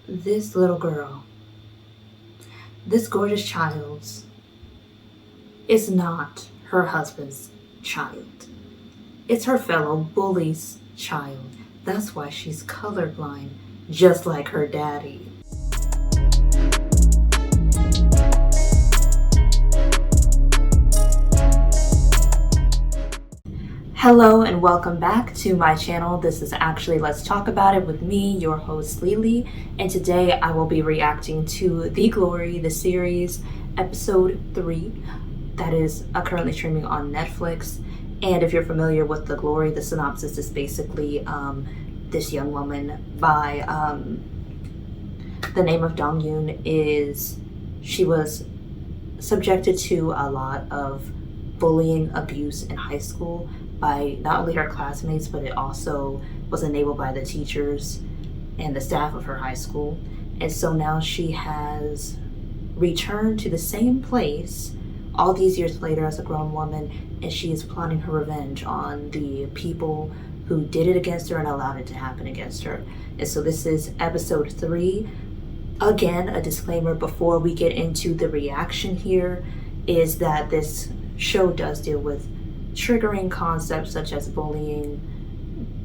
This little girl, this gorgeous child, is not her husband's child. It's her fellow bully's child. That's why she's colorblind, just like her daddy. Hello and welcome back to my channel. This is actually Let's Talk About It with me, your host Lily, and today I will be reacting to The Glory, the series, episode 3, that is currently streaming on Netflix. And if you're familiar with The Glory, the synopsis is basically this young woman by the name of Dong-Eun she was subjected to a lot of bullying, abuse in high school by not only her classmates, but it also was enabled by the teachers and the staff of her high school. And so now she has returned to the same place all these years later as a grown woman, and she is plotting her revenge on the people who did it against her and allowed it to happen against her. And so this is episode 3. Again, a disclaimer before we get into the reaction here is that this show does deal with triggering concepts such as bullying,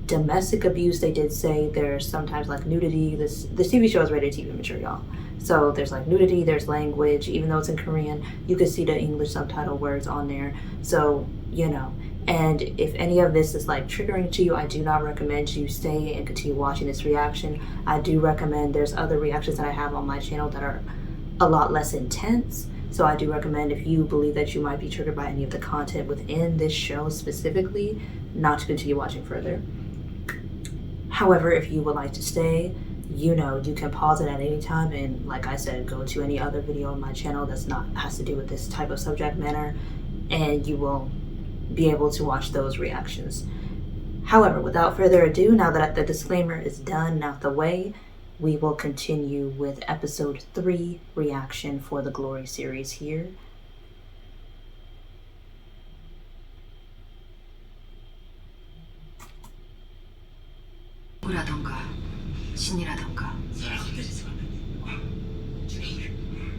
domestic abuse. They did say there's sometimes like nudity. The TV show is rated TV mature, y'all. So there's like nudity, there's language. Even though it's in Korean, you can see the English subtitle words on there. So, you know. And if any of this is like triggering to you, I do not recommend you stay and continue watching this reaction. I do recommend there's other reactions that I have on my channel that are a lot less intense. So I do recommend, if you believe that you might be triggered by any of the content within this show specifically, not to continue watching further. However, if you would like to stay, you can pause it at any time and, like I said, go to any other video on my channel has to do with this type of subject matter, and you will be able to watch those reactions. However, without further ado, now that the disclaimer is done out the way, we will continue with episode 3 reaction for the Glory series here. 라던가 신이라던가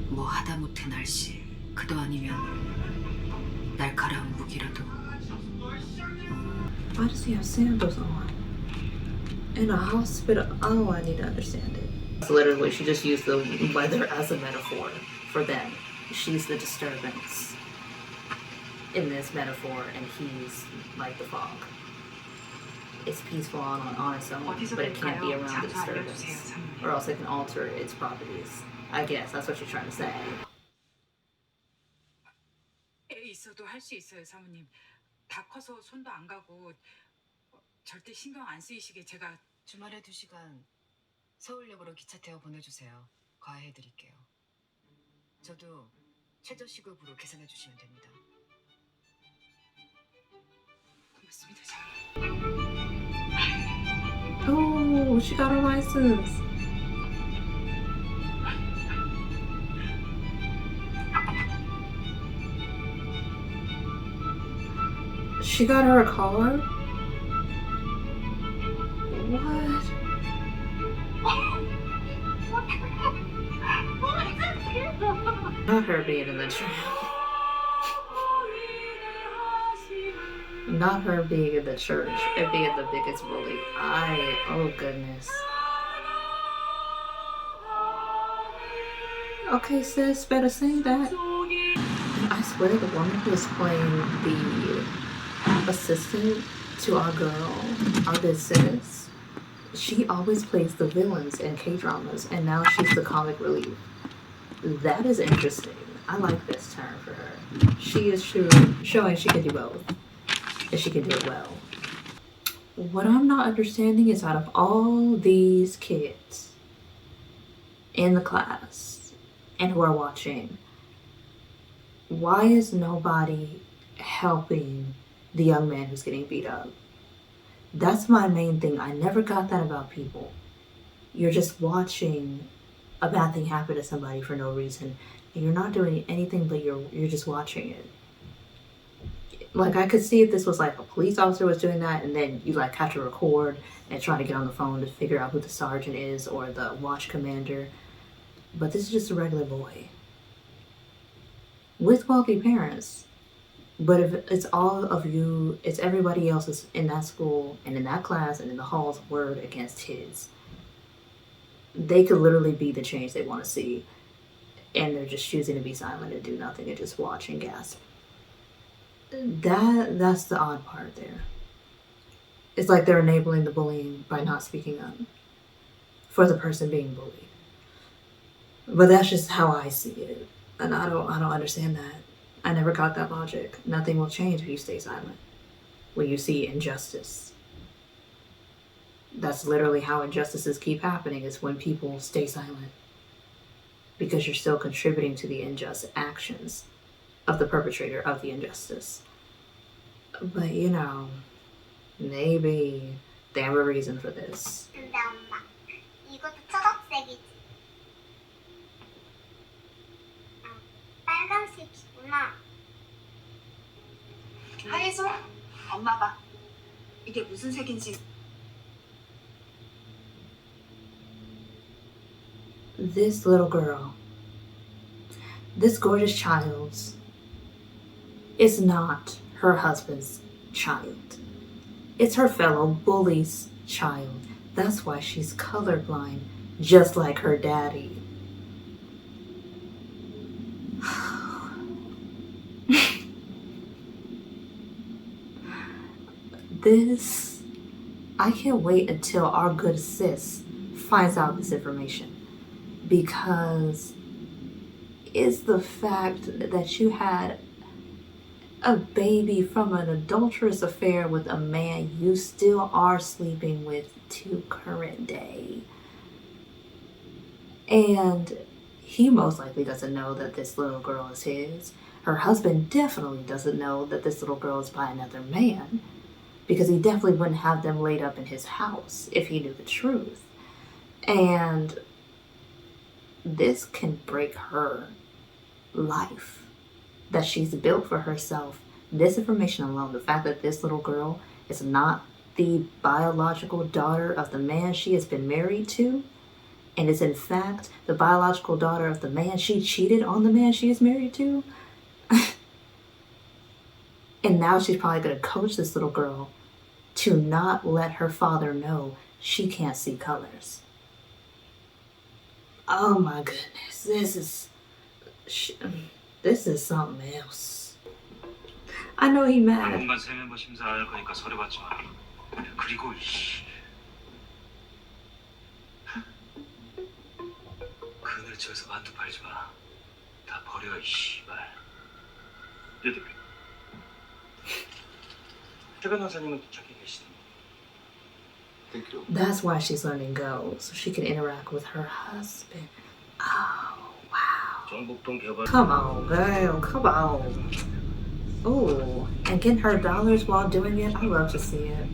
뭐 하다못해 날씨 그도 아니면 날카로운 무기라도. Why does he have sandals on? In a hospital? Oh, I need to understand it. Literally, she just used the weather as a metaphor for them. She's the disturbance in this metaphor, and he's like the fog. It's peaceful on its own, but it can't be around the disturbance, or else it can alter its properties. I guess that's what she's trying to say. 애 있어도 할 수 있어요, 사모님. 다 커서 손도 안 가고 절대 신경 안 쓰이시게 제가 주말에 2시간 서울역으로 기차 태워 보내주세요. 과외해드릴게요. 저도 최저 시급으로 계산해 주시면 됩니다. 고맙습니다, 사모님. Oh, she got her license. She got her a car? What? Not her being in the church. Not her being in the church and being the biggest bully. Oh goodness. Okay, sis, better say that. And I swear the woman who was playing the assistant to our girl, our good sis, she always plays the villains in K-dramas, and now she's the comic relief. That is interesting. I like this turn for her. She is showing she can do both, and she can do it well. What I'm not understanding is, out of all these kids in the class and who are watching, why is nobody helping the young man who's getting beat up? That's my main thing. I never got that about people. You're just watching a bad thing happen to somebody for no reason, and you're not doing anything, but you're just watching it. Like, I could see if this was like a police officer was doing that, and then you like have to record and try to get on the phone to figure out who the sergeant is or the watch commander. But this is just a regular boy with wealthy parents. But if it's all of you, it's everybody else's in that school and in that class and in the hall's word against his. They could literally be the change they want to see, and they're just choosing to be silent and do nothing and just watch and gasp. That's the odd part there. It's like they're enabling the bullying by not speaking up for the person being bullied. But that's just how I see it, and I don't understand that. I never got that logic. Nothing will change if you stay silent when you see injustice. That's literally how injustices keep happening, is when people stay silent, because you're still contributing to the unjust actions of the perpetrator of the injustice. But you know, maybe they have a reason for this. 근데 엄마, 이것도 초록색이지? 아, 빨간색이구나. 하예솔, 엄마 봐. 이게 무슨 색인지. This little girl, this gorgeous child, is not her husband's child. It's her fellow bully's child. That's why she's colorblind, just like her daddy. I can't wait until our good sis finds out this information, because it's the fact that you had a baby from an adulterous affair with a man you still are sleeping with to current day. And he most likely doesn't know that this little girl is his. Her husband definitely doesn't know that this little girl is by another man, because he definitely wouldn't have them laid up in his house if he knew the truth. And this can break her life that she's built for herself. This information alone, the fact that this little girl is not the biological daughter of the man she has been married to, and is in fact the biological daughter of the man she cheated on the man she is married to. And now she's probably going to coach this little girl to not let her father know she can't see colors. Oh my goodness, this is something else. I know he mad. 당분간 새 멤버 심사 안 할 거니까 서류 받지 마. 그리고 그늘 쳐서 만두 팔지 마. 다 버려 이 씨발. 예 대표. 해 변호사님은 도착해 계시던데. Thank you. That's why she's learning Go, so she can interact with her husband. Oh, wow. 정복동 개발. Come on, girl, come on. Ooh, and getting her dollars while doing it, I love to see it.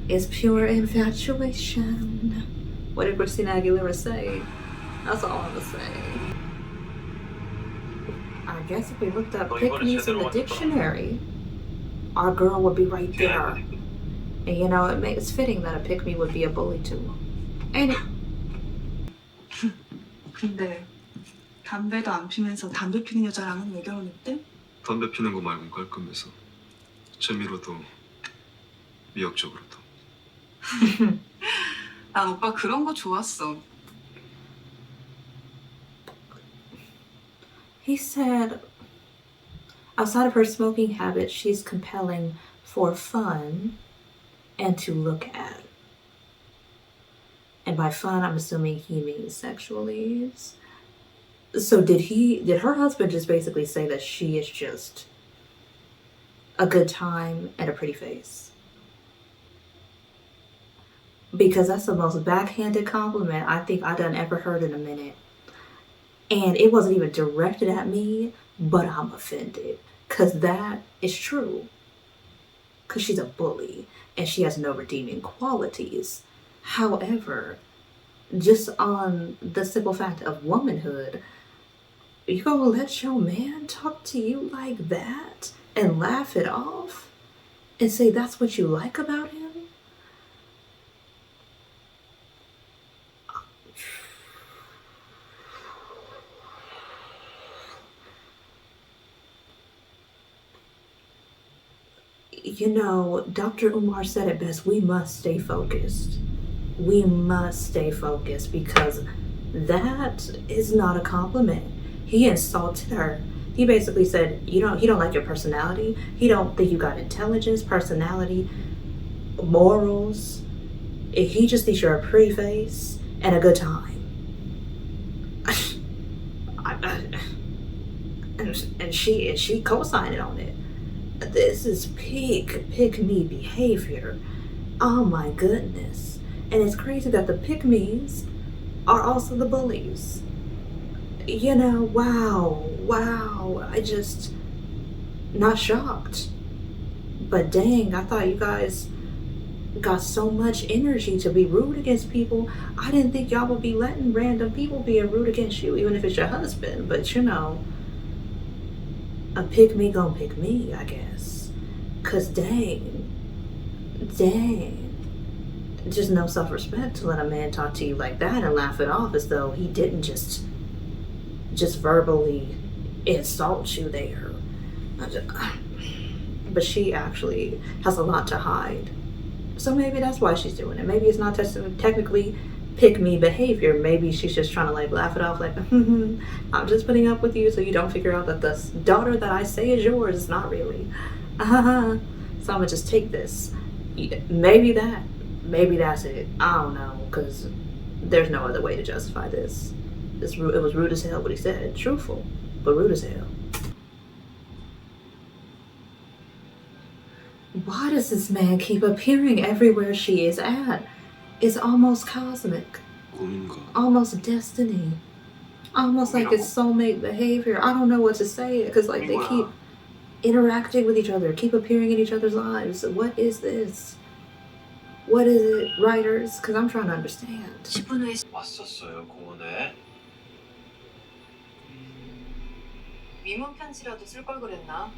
It's pure infatuation. What did Christina Aguilera say? That's all I'm gonna say. I guess if we looked up pick-me's in the dictionary, our girl would be right there. And you know, it's fitting that a pick-me would be a bully too. Ain't it? 근데 담배도 안 피면서 담배 피는 여자랑은 왜 결혼했대? 담배 피는 거 말곤 깔끔해서 재미로도 미역적으로도. 난 오빠 그런 거 좋았어. He said, outside of her smoking habit, she's compelling for fun and to look at. And by fun, I'm assuming he means sexually. So did her husband just basically say that she is just a good time and a pretty face? Because that's the most backhanded compliment I think I done ever heard in a minute. And it wasn't even directed at me, but I'm offended. Because that is true. Because she's a bully and she has no redeeming qualities. However, just on the simple fact of womanhood, you gonna let your man talk to you like that and laugh it off and say that's what you like about him? You know, Dr. Umar said it best. We must stay focused. We must stay focused because that is not a compliment. He insulted her. He basically said, he don't like your personality. He don't think you got intelligence, personality, morals. He just thinks you're a pretty face and a good time. And she co-signed on it. This is pick-me behavior. Oh my goodness. And it's crazy that the pick-me's are also the bullies. You know, wow. I just, not shocked. But dang, I thought you guys got so much energy to be rude against people. I didn't think y'all would be letting random people being rude against you, even if it's your husband. But you know, a pick-me gonna pick me, I guess. Cause dang. Just no self-respect to let a man talk to you like that and laugh it off as though he didn't just verbally insult you there. But she actually has a lot to hide. So maybe that's why she's doing it. Maybe it's not technically pick-me behavior. Maybe she's just trying to like laugh it off like, I'm just putting up with you so you don't figure out that the daughter that I say is yours is not really. So I'm gonna just take this. Maybe that's it. I don't know, because there's no other way to justify this. It was rude as hell what he said. Truthful, but rude as hell. Why does this man keep appearing everywhere she is at? It's almost cosmic. Almost destiny. Almost like it's soulmate behavior. I don't know what to say because like they keep interacting with each other, keep appearing in each other's lives. What is this? What is it, writers? Because I'm trying to understand. 10분 후에 왔었어요 공원에. 위문 편지라도 쓸 걸 그랬나?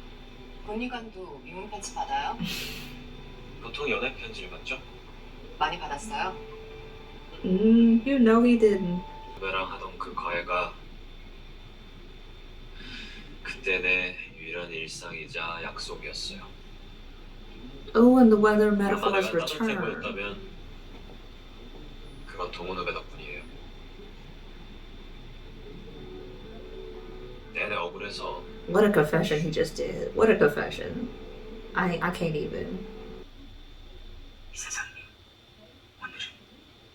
권리관도 위문 편지 받아요? 보통 연애 편지를 받죠? 많이 받았어요? You know he didn't. 후배랑 하던 그 과외가 그때 내 유일한 일상이자 약속이었어요. Oh, and the weather 아마 metaphors 내가 따뜻해 return. 보였다면 그건 동훈 후배 덕분이에요. 내내 억울해서 What a confession he just did. What a confession. I can't even. 이사장님, 오늘은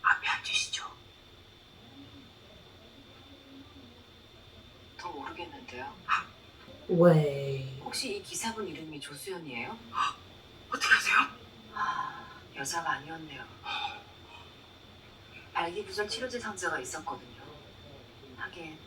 앞에 앉으시죠. 더 모르겠는데요. Way. 혹시 이 기사분 이름이 조수연이에요? 어떻게 하세요? 아, 여자가 아니었네요. 발기부전 치료제 상자가 있었거든요. 하긴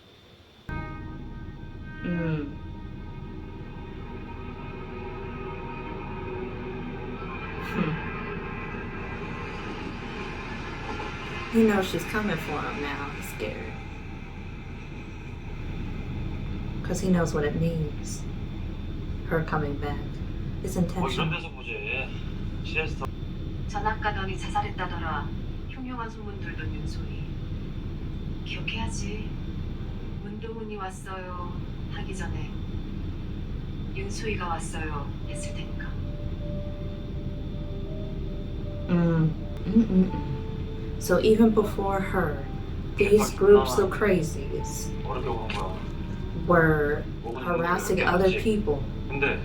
He knows she's coming for him now. He's scared. Because he knows what it means. Her coming back. It's 뭐 이런 intentional. 데서 보지. 시에스터 전학 가더니 자살했다더라. 흉흉한 소문 돌던 윤소희. 기억해야지. 문도훈이 왔어요 하기 전에 윤소희가 왔어요 했을 테니까. So even before her, these groups of crazies 어렵게 본 거야. were harassing other people 근데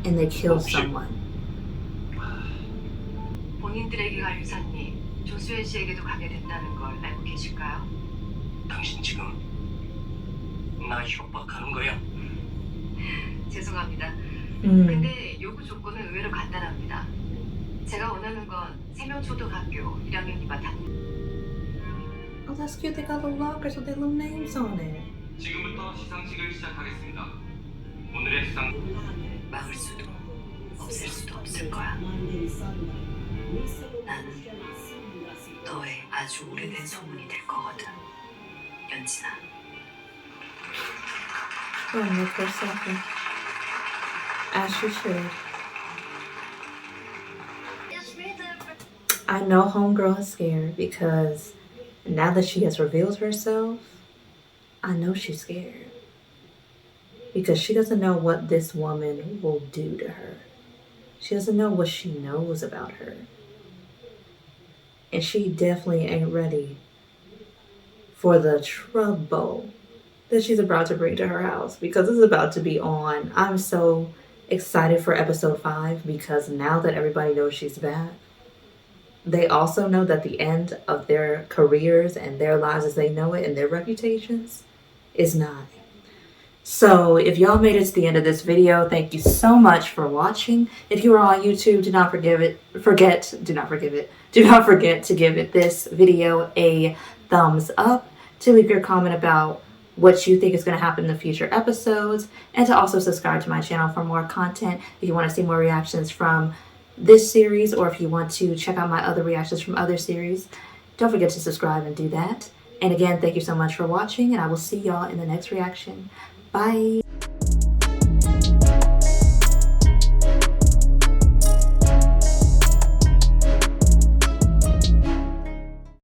and they killed someone. 본인들에게 갈 유산이 조수연 씨에게도 가게 된다는 걸 알고 계실까요? 당신 지금 나 협박하는 거야? 죄송합니다. 근데 요구 조건은 의외로 간단합니다. 제가 원하는 건 3명 초등학교 1학년이만 담. Oh, that's cute. They got the lockers with their little names on it. 지금부터 시상식을 시작하겠습니다. 오늘의 시상 막을 수도 없앨 수도 없을 거야. 난 너의 아주 오래된 소문이 될 거거든. 연진아. Oh, Nick for a second. As she should. I know homegirl is scared because now that she has revealed herself, I know she's scared. Because she doesn't know what this woman will do to her. She doesn't know what she knows about her. And she definitely ain't ready for the trouble that she's about to bring to her house, because it's about to be on. I'm so excited for episode 5 because now that everybody knows she's back, they also know that the end of their careers and their lives as they know it and their reputations is nigh. So if y'all made it to the end of this video, thank you so much for watching. If you are on YouTube, do not forget to give this video a thumbs up, to leave your comment about what you think is going to happen in the future episodes, and to also subscribe to my channel for more content if you want to see more reactions from this series, or if you want to check out my other reactions from other series. Don't forget to subscribe and do that. And again, thank you so much for watching, and I will see y'all in the next reaction. Bye.